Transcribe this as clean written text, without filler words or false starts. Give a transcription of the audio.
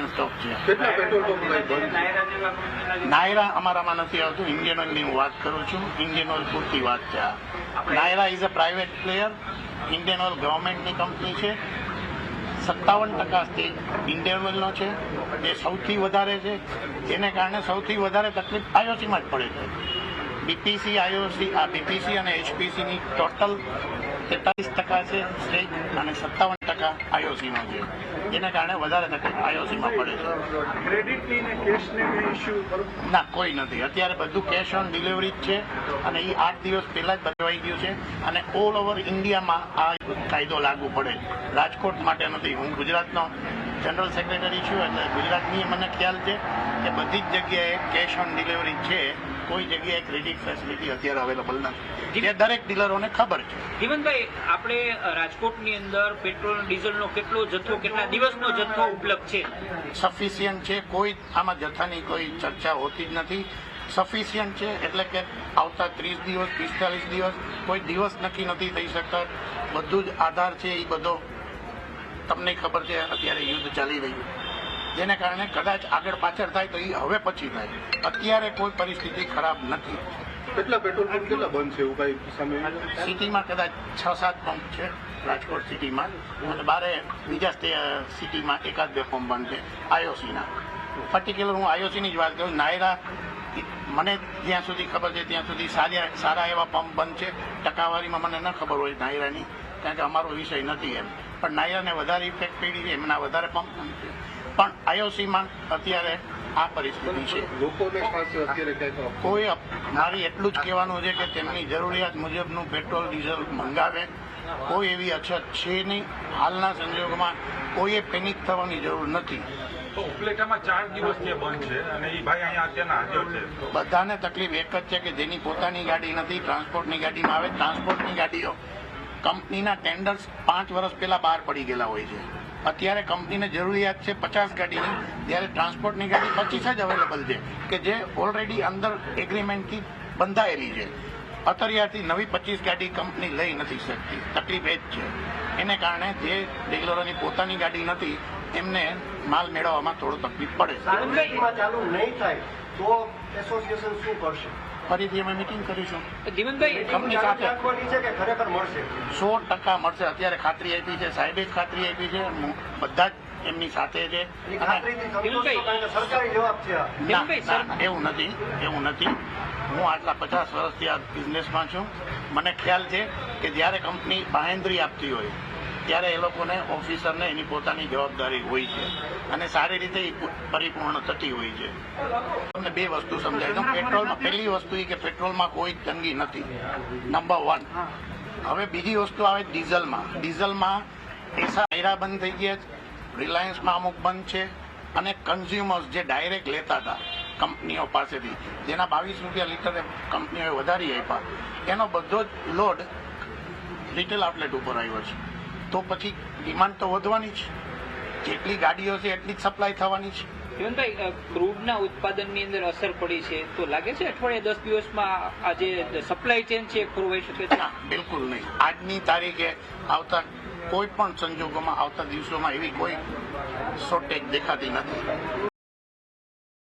Stock છે। નાયરા અમારામાં નથી આવતું, ઇન્ડિયન ઓઇલની હું વાત કરું છું। ઇન્ડિયન ઓઇલ પૂરતી વાત છે આ। Nayara is a private player, Indian Oil ગવર્મેન્ટની કંપની છે। 57% સ્ટેક ઇન્ડિયન ઓઇલનો છે, એ સૌથી વધારે છે। એને કારણે સૌથી વધારે તકલીફ આઈઓસીમાં જ પડે છે। બીપીસી બીપીસી અને એચપીસીની ટોટલ 43% છે સ્ટેક અને 57% આઈઓસીનો છે। એને કારણે વધારે તકલીફ આઈઓસીમાં પડે છે। ના, કોઈ નથી અત્યારે, બધું કેશ ઓન ડિલિવરી જ છે અને એ 8 દિવસ પહેલા જ બદલાઈ ગયું છે અને ઓલ ઓવર ઇન્ડિયામાં આ કાયદો લાગુ પડે, રાજકોટ માટે નથી। હું ગુજરાતનો જનરલ સેક્રેટરી છું એટલે ગુજરાતની મને ખ્યાલ છે કે બધી જ જગ્યાએ કેશ ઓન ડિલિવરી છે, કોઈ જગ્યાએ ક્રેડિટ ફેસિલિટી અત્યારે અવેલેબલ નથી, એ દરેક ડીલરોને ખબર છે। જીવનભાઈ, આપણે રાજકોટની અંદર પેટ્રોલ ડીઝલનો કેટલો જથ્થો, કેટલા દિવસનો જથ્થો ઉપલબ્ધ છે? સફિશિયન્ટ છે, કોઈ આમાં જથ્થાની કોઈ ચર્ચા હોતી જ નથી। સફિશિયન્ટ છે એટલે કે આવતા 30 દિવસ 45 દિવસ કોઈ દિવસ નક્કી નથી થઈ શકતા, બધું જ આધાર છે એ બધો તમને ખબર છે। અત્યારે યુદ્ધ ચાલી રહ્યું, જેને કારણે કદાચ આગળ પાછળ થાય તો એ હવે પછી થાય, અત્યારે કોઈ પરિસ્થિતિ ખરાબ નથી। કેટલા પેટ્રોલ પંપ કેટલા બંધ છે એવું કઈ સમય? સિટીમાં કદાચ 6-7 પંપ છે રાજકોટ સિટીમાં, અને બારે બીજા સિટીમાં 1-2 પંપ બંધ છે આઈઓસીના। પર્ટિક્યુલર હું આઈઓસીની જ વાત કરું, નાયરા મને જ્યાં સુધી ખબર છે ત્યાં સુધી સારા એવા પંપ બંધ છે। ટકાવારીમાં મને ન ખબર હોય નાયરાની, કારણ કે અમારો વિષય નથી એમ, પણ નાયરાને વધારે ઇફેક્ટ પડી છે, એમના વધારે પંપ બંધ છે, પણ આઈઓસીમાં અત્યારે આ પરિસ્થિતિ છે। લોકોને ખાસ અત્યારે ક્યાંક કોઈ મારી એટલું જ કહેવાનું છે કે તેમની જરૂરિયાત મુજબનું પેટ્રોલ ડીઝલ મંગાવે, કોઈ એવી અછત છે નહીં। હાલના સંજોગોમાં કોઈએ પેનિક થવાની જરૂર નથી। ઉપલેટામાં 4 દિવસથી બંધ છે અને એ ભાઈ અહીંયા અત્યારના હાજર છે। બધાને તકલીફ એક જ છે કે જેની પોતાની ગાડી નથી, ટ્રાન્સપોર્ટની ગાડીમાં આવે, ટ્રાન્સપોર્ટની ગાડીઓ કંપનીના ટેન્ડર્સ 5 વર્ષ પહેલા બહાર પડી ગયેલા હોય છે। અત્યારે કંપનીને જરૂરિયાત છે 50 ગાડીની, જ્યારે ટ્રાન્સપોર્ટની ગાડી 25 જ અવેલેબલ છે કે જે ઓલરેડી અંદર એગ્રીમેન્ટથી બંધાયેલી છે। અત્યારથી નવી 25 ગાડી કંપની લઈ નથી શકતી, તકલીફ એ જ છે। એને કારણે જે ડીલરોની પોતાની ગાડી નથી એમને માલ મેળવવામાં થોડો તકલીફ પડે છે। ચાલુ નહીં થાય તો એસોસિએશન શું કરશે? ફરીથી અમે મિટિંગ કરીશું જીવનભાઈ, કંપની સાથે। રાખવાની છે કે ખરેખર મળશે? 100% મળશે। અત્યારે ખાતરી આપી છે, સાહેબે જ ખાતરી આપી છે, બધા જ એમની સાથે છે। ખાતરીથી સમજો છો કારણ કે સરકારી જવાબ છે આ. ના, એવું નથી। હું આટલા 50 વર્ષથી આ બિઝનેસમાં છું, મને ખ્યાલ છે કે જ્યારે કંપની બાહેંધરી આપતી હોય ત્યારે એ લોકોને ઓફિસરને એની પોતાની જવાબદારી હોય છે અને સારી રીતે પરિપૂર્ણ થતી હોય છે। તમને 2 વસ્તુ સમજાય દઉં। પેટ્રોલમાં પહેલી વસ્તુ એ કે પેટ્રોલમાં કોઈ તંગી નથી, નંબર 1। હવે બીજી વસ્તુ આવે ડીઝલમાં એસા આયરા બંધ થઈ ગયા છે, રિલાયન્સમાં અમુક બંધ છે, અને કન્ઝ્યુમર્સ જે ડાયરેક્ટ લેતા હતા કંપનીઓ પાસેથી, જેના 22 રૂપિયા લીટરે કંપનીઓએ વધારી આપ્યા, એનો બધો જ લોડ રિટેલ આઉટલેટ ઉપર આવ્યો છે। તો પછી ડિમાન્ડ તો વધવાની છે, જેટલી ગાડીઓ છે એટલી જ સપ્લાય થવાની છે। જીવનભાઈ, ક્રૂડના ઉત્પાદનની અંદર અસર પડી છે તો લાગે છે અઠવાડિયા 10 દિવસમાં આ જે સપ્લાય ચેન છે ખોરવાઈ શકે છે? ના, બિલકુલ નહીં। આજની તારીખે આવતા કોઈ પણ સંજોગોમાં આવતા દિવસોમાં એવી કોઈ શોર્ટેજ દેખાતી નથી।